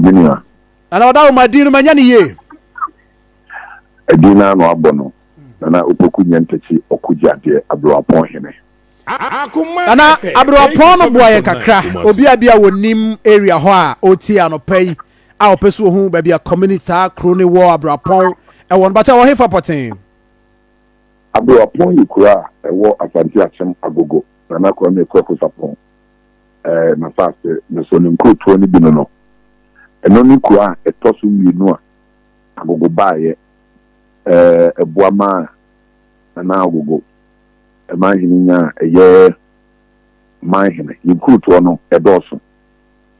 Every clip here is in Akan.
minia. Ana wada ma di no manya ni ye. Edina no abono. Na upoku nyantachi okujade abroapon hene. Ana abroapon no boye kakra. Obi abia wonim area ho a oti anopai a opeso hu ba bia community kroni wo abroapon e won ba cha wo hefa poten. Abroapon yikura e wo Asante Akyem Agogo. Na kwa me kwako sapon. Na fast na so nko to ni bi no. Eno ni kwa etosu mienu a Agogo baaye ebuama na Agogo emahininya eye mahine yikuto no edoso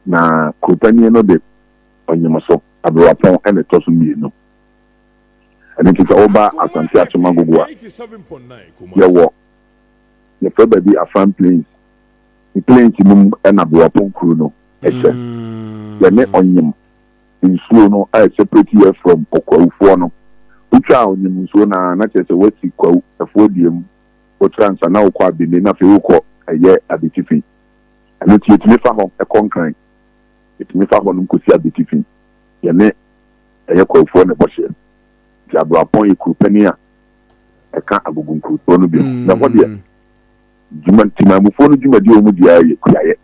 na kupani no de onyemoso abroapon ene toso mienu ene kita oba Asante Akyem Agogo a yewo ye fa baby afan plains the plains mum ena abroapon kru no eche ye ne onyem nsuo no a separate here from okwawufo no utwa onyem nsuo na chese wati kwawu afodiem otransa na okwa bini na fe ukọ eye abetifi ene tietimi fa ho ekonkran etimi fa ho no kosi abetifi ye ne eye kwawufo ne boshe ti abroapon ikupani a eka Agogo nkuto no bi na hodie jumantima mufo no jumadi o mu dia ye kuyaye.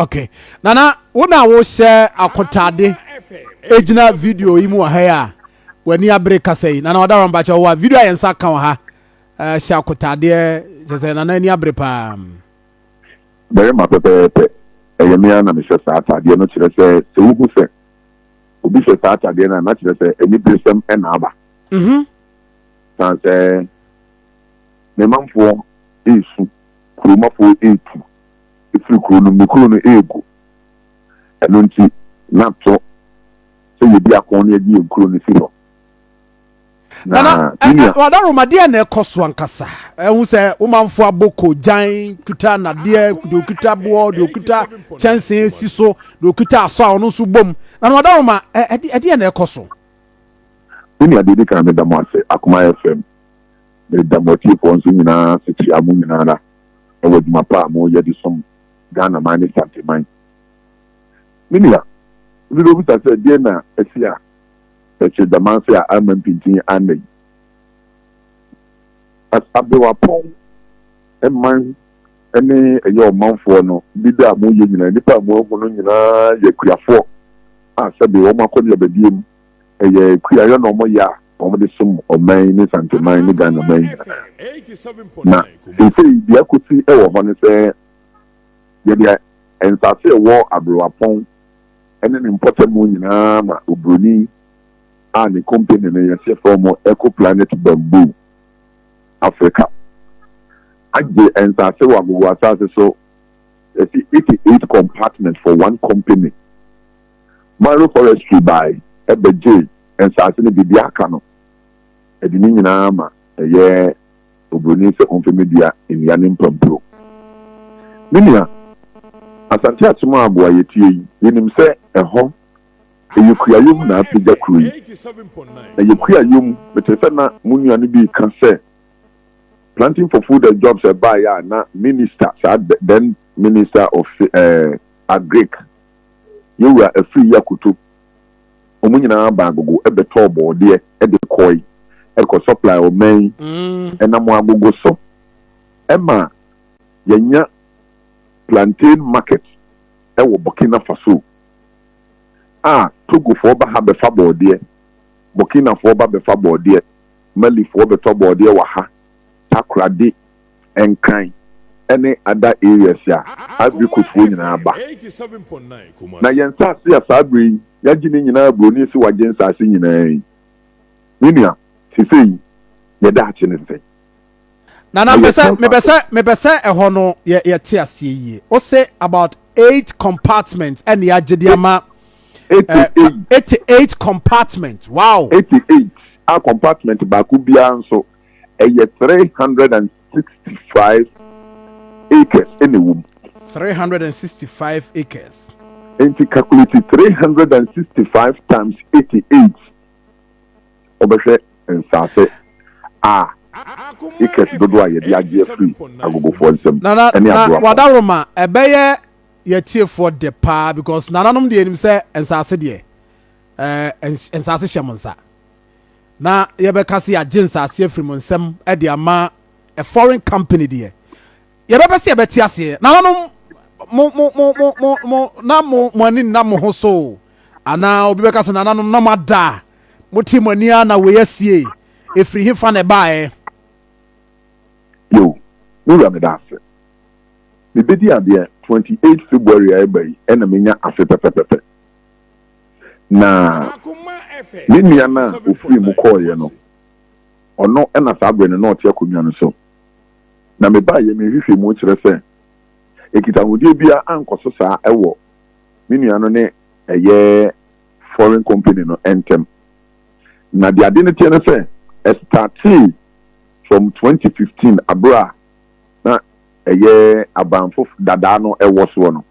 Okay. Nana, wona wo share akotade ejina video yi mu ha ya wani abreka sei. Nana wada ron bacha wo video ayensa kan ha. Share akotade je nana ni abrepa. Bere ma pepe eyemia na me share atade no kire se wuhu se obi share atade na kire se eni bresem e na aba. San se me manfo esu kurumafo etu ifiri kuro no ego eno nti nato se yebi akon na edi nkuro no siro na wada romadia na ekoso ankasa ehun se umanfo aboko jan kuta na de kuta bo do kuta chance siso do kuta aso a ono so bom na wada roma edi na ekoso ni ade kan me damo ase akuma FM me damo ti fo nso nyina se ti amu nyina na e wodi mapa mo ye di som Ghana mani Sante man. Minia, we do bisa se die na esia. Eche damanse a amam pintin anei. As abroapon man ene eyo manfo no bida mo ye nyina nipa mo no nyina ye kuafo. Ah sabe o makodi abediem eye kuayo no mo ya o mo de sum o man ni Sante man ni Ghana man. Na se dia kuti e wo ho ne se yedia ensase wo abroapon ene ne important mo nyina ma obroni a ne company ne yese from Eco Planet Bamboo Africa aje ensase wo Agogo asase so 88 compartments for one company Maro Forestry by ebeje ensase ne bibia aka no edi ni nyina ma eye obroni se onfemedia enia ne mpampro minia Asante Akyem Agogo yetie yenim se eho eyekuyayum na apija kruyi eyekuyayum betese na munua ne bi kan se planting for food and jobs by ya na minister then minister of agric you were a free yakutu omunyina ba Agogo ebeto bode e de koi e ko supply o men enamo Agogo so ema yenya plantain market ewo Burkina Faso Togo for ba ha be fa bode Burkina for ba be fa bode Mali for be to bode wa ha Takrade enkan any other areas ya agriculture nyina ba na yensa se ya sabri ya gini nyina broni si wa gensa se nyina minia sisei ye da chi ne se Nana me besa eho no ye te ase yi. O say about 8 compartments and ya jediama 88 compartments. Wow. 88 a compartment ba ku bia nso eye 365 acres anywum 365 acres. And to calculate 365 times 88 obese ensase acres dodo aye dia free Agogo for nsem na wadaroma ebeye yɛtie for the pa because nananom de enim sɛ ensase de ensase hyɛ mo nsa na yɛbɛka se agye nsase afiri mo nsɛm de ama a foreign company de yɛbɛbɛ se yɛbɛte ase nananom mo na mo ani na mo ho so ana obi bɛka se nananom na mada mo ti mo ani na we asie efiri hefa na bae yo wura me da ase me bedi ade 28 February ayi na menya afe pepepepe na me nua na ofiri mu call ye no ono na sabre no ote akonwa no so na me ba ye me hwehwe mu kire se ekita hodi bia ankoso saa ewo me nua no ne eye foreign company no entem na the identity no say starting from 2015 abra na eye abanfo dada no ewo so no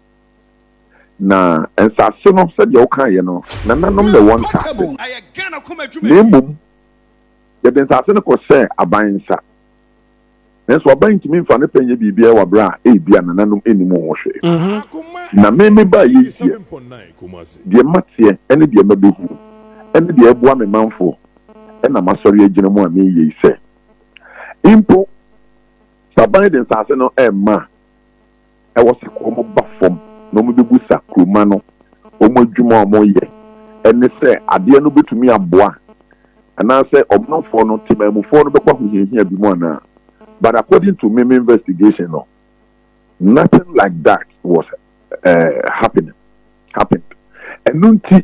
na ensase no se de okan ye no na nanom the one ka nembum ye den sase no ko se abansa nenso aban timi mfa ne penye bibia wa bra e bia na nanom enimu ho hwe na me ba ye de matie ene de mabehu ene de eboa me manfo ena masori agina mu a me ye se impo saban den sase no ma e wo se ko mo bafom no mo bebu sakroma no o mo adwuma o mo ye ene se ade no betumi aboa ana se omnofo no timamufo no bekwa hohihia bi mu ana but according to me investigation no nothing like that was happened and nunti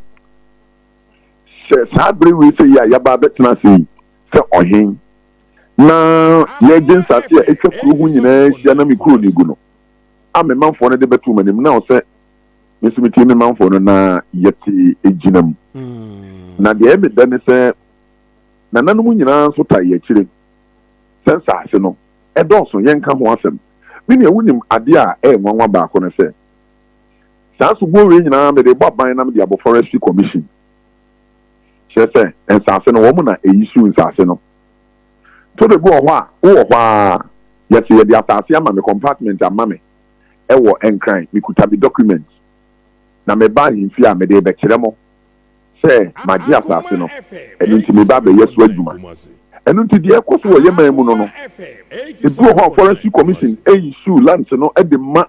sabre we say ya ba betna say ohin na ye gensa se etwa kuru hu nyina sia na mikro ni gu no ame manfo no de betu manim na o se mesumiti me manfo no na yeti eginam na de eme dane se na nanum nyina so ta ye kire sensa ase no edonso yenka ho asem me ne wunim ade a nwanwa ba ko no se sanso bo we nyina me de boban na me de abo forestry commission chese ensase no wo mu na eyisu nsase no to de go ho a wo ho a yesi ye de asase ama me compartment ama me ewo enkran me kuta bi documents na me ba himfi a me de be kire mo se magi asase no enu nti me ba be yesu adwuma enu nti de ekoso wo ye man mu no ebu ho forestry commission issue land no e de ma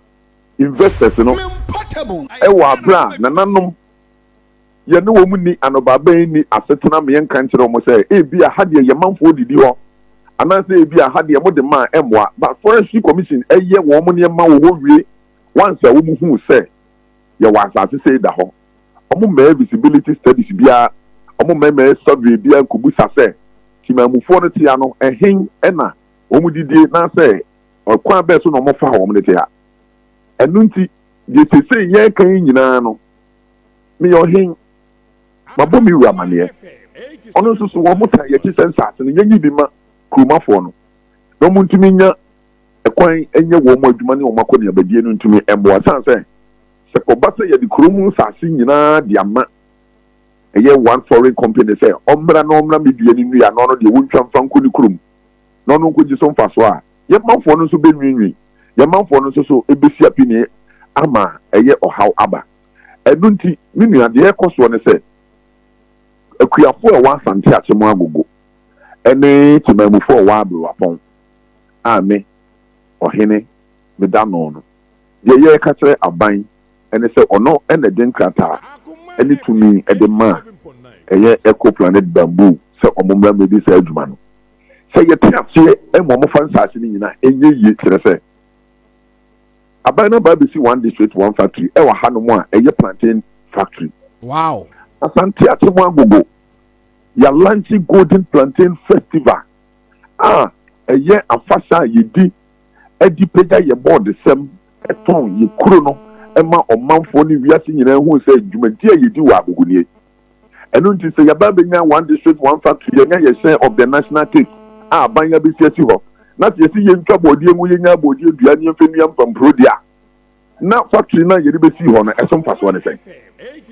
investors no ewo abra na nanom ye ne wo mu ni anobaban ni asetena me yenkan kire mo se e bia hade ye manfo didi ho anase e bia hade mo de ma emwa but forestry commission eye wo mo ne ma wo ho wie once wo mu hu se ye wa asase se da ho omo ma visibility studies bia omo ma survey bia kubusa se timamufo no tia no ehin ena omo didie na se okwan be so no mo fa ho mo tia enu nti de sese ye kan nyina no me yo hin mabomi wu amane ono so wo mo ta ye ti sensate no nyanyi bi ma krumafo no no mo ntumi nya ekwan enye wo mo adwuma ne wo makọ ne abadie no ntumi embo san se ko ba se ye di krumu sase nyina di ama eye one foreign company say omra me dua ni nua no no de wontwa mfa nko ni krum no no nko ji so mfa so a ye manfo no so benwinwi ye manfo no so ebesi apini ama eye ohaw aba enu nti me nua de ekoso ne say akuafo e wa Asante Akyem Agogo ene timamufo wa abruwapon ame ohene me da no ye ka kire aban ene say ono ene den krata ene tumi ede ma eye eco planet bamboo se omomra me bi se adwuma no se ye tiafe mo fa nsase ni nyina enye yi kire se aban no ba bi si one district one factory e wa hanom a eye plantain factory wow Asante Akyem Agogo ya launching golden plantain festival eye afasa yedi edi pega ye board sem eton ye kuro no ema omanfo ni wiase nyina hu se dwumadi yedi wa agogonie enu nti se ya ba benya one district one factory ye nya ye share of the national cake banya bi siasi ho na se ye ntwa bodie mu ye nya bodie dua ni mfenu ya mpampro dia na factory na ye be si ho no eso mfaso ne sen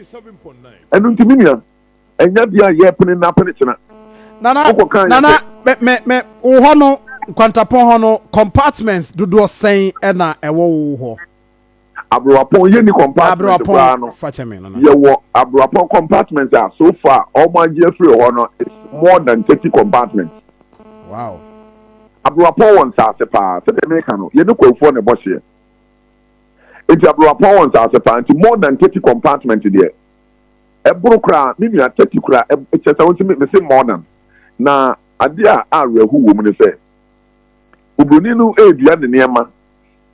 87.9 enu nti minia enya dia ye pene na pene chena nana me ho no kwantapon ho no compartments dodo sen na ewo ho Abrapon ye ni compartment ye wo Abrapon compartment so far all my Jeffrey honor is more than 30 compartments. Wow. Abrapon wants us a part the American ye no ko for ne boss here. It's Abrapon wants us a part more than 30 compartments there. Ebro kra me 30 kra it's just want to me say more than na adia a rehu wo mu ne say obroni no edua de niema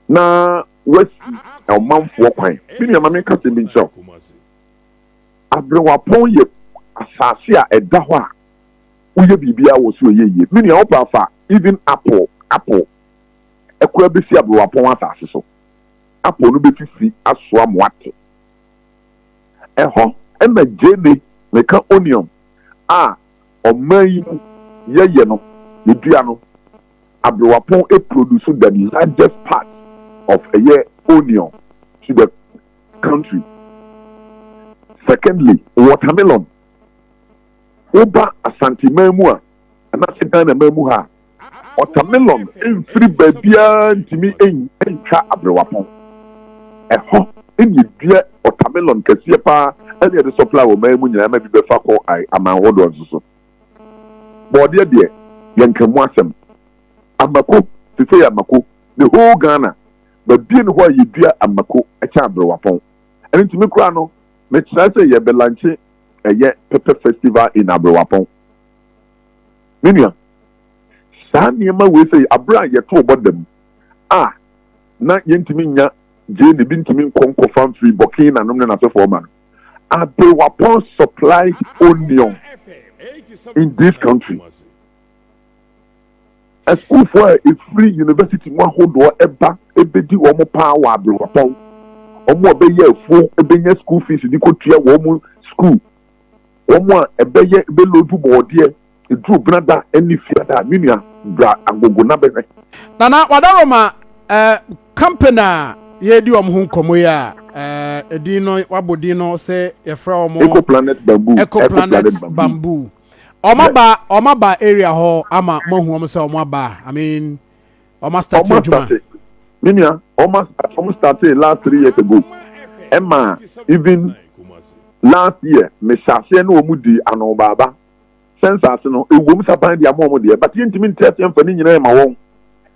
na west ọmanfo kwan bini amame kase bi nso abrewapon ye asase a ɛda hɔ a woyɛ bibia wo so yeye bini opa fa even apple ekura bi si abrewapon asase so apple no betisi aso amoate ɛhɔ ɛna jene meka onion a ɔman yeye no yedua no abrewapon produce the largest part of a year onion to the country. Secondly, watermelon. Oba Asante Akyem and that's Ghana Memuha. Watermelon in free baby to me in Abrewapon. A hot in the dear watermelon Casiepa and the supply of Memunya maybe before I am my order also. But dear, Yankamwasem. Amako, to say Amako, the whole Ghana. But being where you dear Amako, a Abrewapon. And to me, Crano, let's say ye belanche a ye pepper festival in Abrewapon. Minia, Sanyama will say Abra ye two about them. Ah, not yentiminya, Jane Bintimin Conco Farm Free Bokin and Nomen as a foreman. Abrewapon supplies onion in this country. A school for a free university one hold or ever ebedi omo power Abrewapon. Omo obeye full ebenye school fees di ko tua wo school. Omo ebeye belodu bode e dru brada eni fiada minia bra agogo na bebe. Nana wadaroma company ye di omo nkomo ya edi no wabodi no se ye fra omo Eco Planet Bamboo. Omaba area ho ama mohu om se omaba. I mean start juma. Minia almost started last 3 years ago. Emma even last year me shase no omudi anobaba. Census no ewom saban dia mo de but yentimi ntete mfani nyina ma won.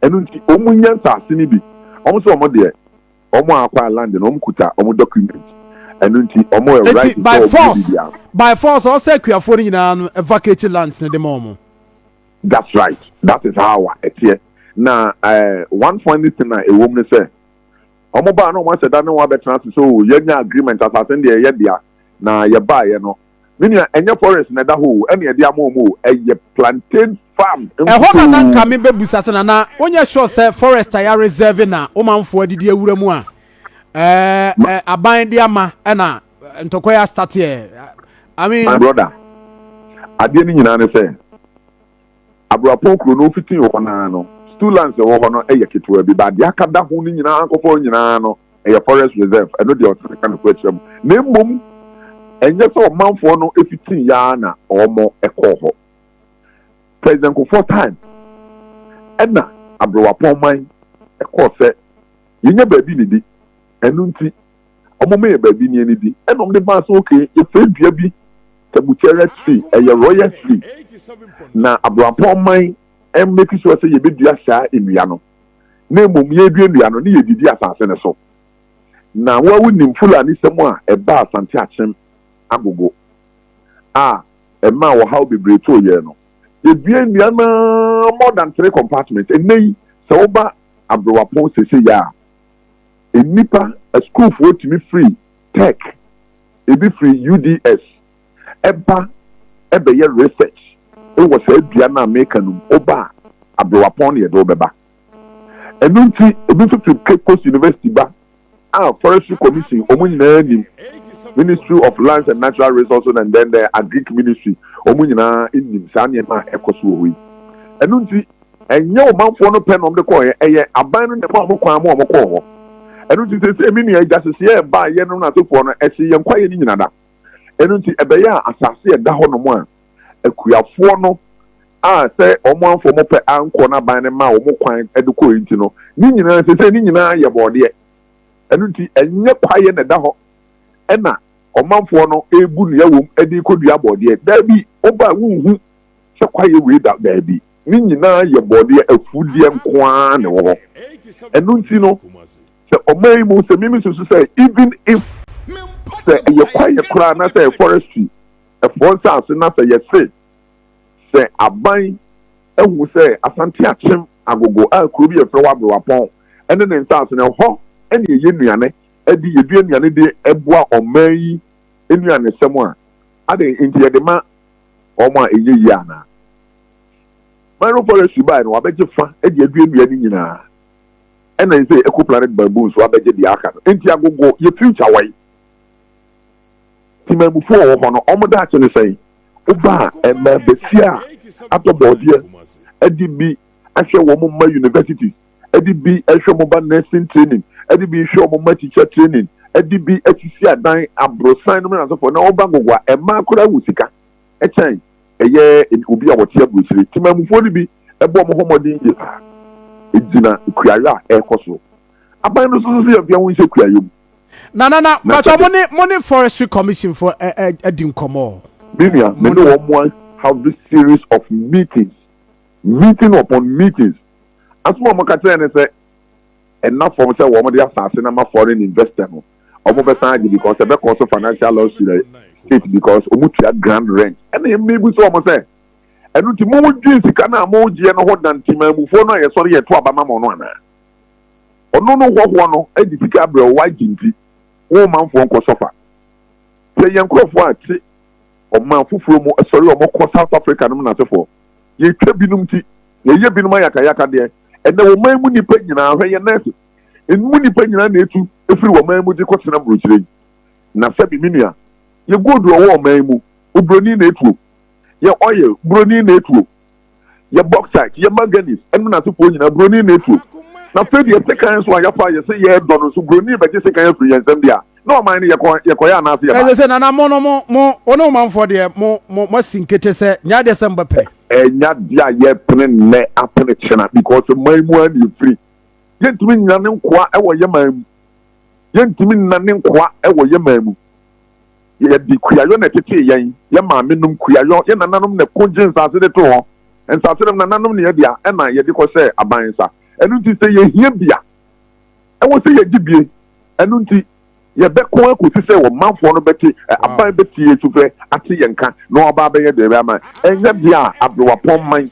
Enu nti omunya nsase ni bi. Omo so omo de omo akwa land no omkuta omo document. Right by force all say kuafo ni nyina vacate lands ne de momo. That's right. That is how it here. Now one funny thing na a woman say omo ba no wan say that no wan better so yenya agreement as I send ye dia na ye buy ye no meaning enye forest na da ho ene ye dia momo eye plantain farm e ho na nanka me bebusa se na onye sure say forest ya reserve na o manfo adidi awura mu a aban dia ma na ntokoya start here. I mean my brother ade ni nyina ne say Abrewapon kro no fitin wo na no students wo ho no eye ketewa bi ba de akada ho ni nyina akofo nyina no eye forest reserve eno de o kan ko akyem na mmom enye so manfo no efitin ya na omo ekoho president ko for time ena Abrewapon man ekọ se yenye ba bi ni di enu nti omo me ba bi ni eni di enom de ba so okay e fe dua bi tabuchere tree eye royal tree na Abrewapon man em make sure say ye be dua sha enua no na mmom ye dua enua no ne ye didi asase ne so na wa wunim fulani semu a eba Asante Akyem Agogo ema wo how bebre to ye no ye dua enua na more than 3 compartments enei se oba Abrewapon sese ya enipa a school for to me free tech e be free UDS eba ye research it was a dua na make no oba Abrewapon ye do beba enunti ebi to Cape Coast University ba Forestry Commission omunyina nim Ministry of Lands and Natural Resources and then the Agric Ministry omunyina nim sanye ma ekoso owi enunti enye omanfo no pen om de ko eye aban no ne mo kwan mo ko ho enunti se emi ni justice ye ba ye no na tofo no ehye ye nkwaye ni nyina da enunti ebeye asase ye da ho no mo a akuafo no say omanfo mo pe anko na ban ne ma o mo kwan ediko enti no ni nyina se ni nyina ye bode ɛno nti ɛnyɛ kwaeɛ na da hɔ ɛna ɔmanfoɔ no ebu ne yɛwom ɛde kɔdua bɔɔdeɛ daabi ɔba wunhu sɛ kwaeɛ wei da daabi ne nyinaa yɛ bɔɔdeɛ afudeɛ nkoaa ne wɔ hɔ ɛno nti no sɛ ɔman yi mu sɛ mimi soso sɛ even if sɛ ɛyɛ kwaeɛ koraa na sɛ forestry ɛfoɔ nsaase na sɛ yɛse sɛ aban ehu sɛ Asante Akyem Agogo a kuro bi yɛfrɛ wɔ Abrewapɔn ɛne ne nsaase no hɔ ɛne yɛyɛ nnuane ɛde yɛdua nnuane de ɛboa ɔman yi nnuane sɛm a ade nti yɛde ma ɔmo a ɛyɛ yie anaa Maro forestry by no wabɛgye fa ɛde adua nnuane nyinaa ɛna yɛ sɛ Eco Planet Bamboo nso wabɛgye deɛ aka no nti Agogo yɛ future wɔ yi timamufoɔ wɔ hɔ no ɔmo daakye ne sɛn woba a ɛma bɛsi a atɔ bɔɔdeɛ ɛde bi ahwɛ wɔn mma universities ɛde bi ahwɛ wɔn ba nursing training ɛde bi ahwɛ wɔn mma teacher training ɛde bi asisi adan abrosan no mu na sɔfo na ɔba Agogo a ɛma akora wɔ sika ɛkyɛn ɛyɛ obi a wɔte aburukyire timamufoɔ no bi ɛbɔ wɔn ho mmɔden yie paa egyina kuayɔ a ɛrekɔ so aban no soso yɛ fia wɔn nhyɛ kuayɔ mu. na but money forestry commission for ɛdi nkɔmɔ. Binia, many one have this series of meeting upon meetings. As one more can say, enough for say one of the assassin and foreign investor. Almost because the cost of financial loss to the state because Omutia grand rent. And then maybe so almost say, and to more jeans, can I more general than Tima before no, sorry, a 12 Mamma. Or no, what one, Eddie Cabra, white jinty, woman for Uncle Sofa. Say, young Crawford, ɔman foforɔ mu sɔre ɔmo kɔ South Africa no mu na sefo yɛtwa binom ti yɛyɛ binom ayakayaka deɛ ɛnna ɔman mu nipa nyinaa hwɛ yɛ nɛɛse emu nipa nyinaa na etu efiri ɔman mu de kɔtena burokyire yi na sɛbi minua yɛ gold ɔwɔ ɔman mu obroni na etuo yɛ oil broni na etuo yɛ bauxite yɛ manganese ɛnu na sefo nyinaa broni na etuo na fɛ deɛ sekan so a yɛfa yɛ sɛ yɛ dɔ no so broni bɛgye sekan afiri yɛn nsɛm deɛ no man yɛkɔyɛ anaase yɛ ba. Ɛsɛ nana mo ono manfo deɛ mo sinkete sɛ nya deɛ sɛ mbɛpɛ. Nya deɛ yɛ pene nɛ apene kyena because man mu ani free. Yɛntumi nyina ne nkoa ɛwɔ yɛ man mu. Yɛntumi nyina ne nkoa ɛwɔ yɛ man mu. Yɛ di kuyayɔ na tete yɛn. Yɛ maame num kuyayɔ, yɛ nananom na konje nsase de to hɔ. Nsase dem nananom ne yɛ dia ɛna yɛ de kɔ sɛ aban nsa. Ɛnu nti sɛ yɛ hia bia. Ɛwɔ sɛ yɛ gibie. Ɛnu nti yɛbɛkɔ akɔsi sɛ wɔ manfoɔ no bɛte aban bɛte yɛ sufrɛ ate yɛn ka na ɔba bɛyɛ deɛ bɛama ɛnyɛ deɛ a Abrewapɔn man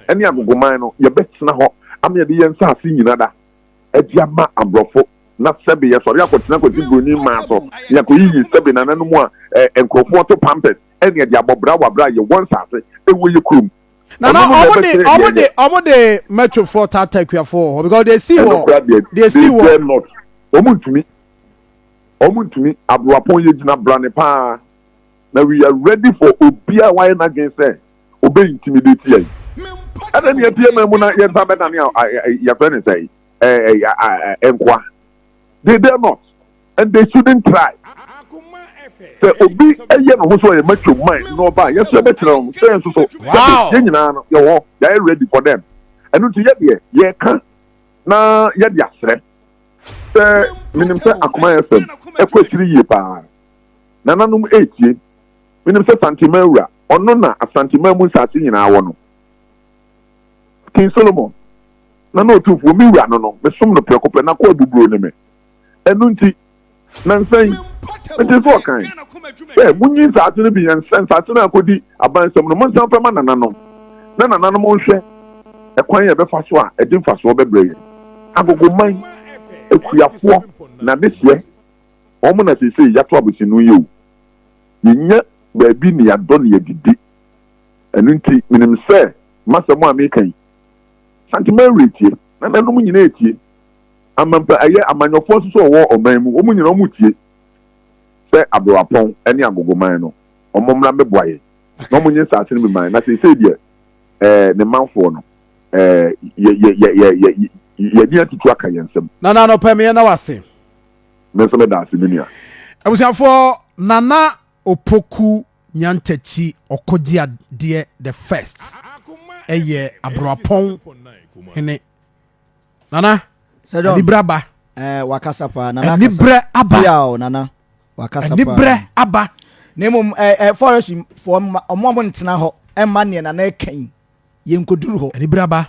ɛne Agogo man no yɛbɛtena hɔ ama yɛde yɛn nsaase nyina da ɛde ama aborɔfo na sɛbe yɛsɔre akɔtena kɔsi buroni maa so yɛakɔyiyi sɛbe nananom a nkurɔfoɔ to pampers ɛne yɛde abɔbra wabra yɛ wɔn nsaase ɛwɔ yɛ kurom. Nana ɔmode metrofoɔ tata akuafoɔ because they see what Omuntumi Abrewapɔn yɛ gyina brane paa na we are ready for obia why na against say obe intimidate yɛn ɛna ne yɛtie ma mu na yɛn ba bɛda ne yɛ fɛ ne sɛ ɛnkwa they dare not and they shouldn't try sɛ obi ɛyɛ no ho so yɛ macho man na ɔba yɛsɛ bɛkyerɛ wɔn sɛ yɛn soso yɛn nyinaa no yɛwɔ yɛyɛ ready for them ɛno nti yɛdeɛ yɛka na yɛde asrɛ sɛ minim sɛ Akuma FM ɛkɔ akyiri yie paa nananom etie minim sɛ santima awura ɔno na asantima mu nsase nyinaa wɔ no King Solomon na otumfuo mi wura no mesom no prɛkɔpɛ na kɔ abuburo ne me ɛno nti nansan ɛte sɛ ɔkan sɛ munyi nsase no bi yɛn nsase no akɔdi abansɛm no monsan fɛ ma nananom na nananom nhwɛ ɛkwan yɛ bɛfa so a ɛde mfasoɔ bɛbrɛ yɛn Agogo man ekuyafoɔ na deseɛ ɔmo na sese yato abosinu yɛ o yɛnya baabi ne yɛadɔ ne yɛdidi ɛno nti menim sɛ masɛm a meka yi santima retie na nanom nyina etie amampa ɛyɛ amanyɔfoɔ nso so ɔwɔ ɔman mu ɔmo nyina ɔmo tie sɛ Abrewapɔn ɛne Agogo man no ɔmo mmra mɛboa yɛ na ɔmo nye nsase no bi man na sese deɛ ne manfoɔ no yɛdi atutu aka yɛn nsɛm. Nana no pɛ me na wase. Me nso me da ase binia. Abusuafo Nana Opoku Nyantachi Okoji Adeɛ the first. Ɛyɛ Abrewapɔn hene. Nana Libraba wakasa pa nana nibre aba ya nana wakasa pa nibre aba nemum forest for omo ntena ho emma ne nana eken yenkoduru ho nibre aba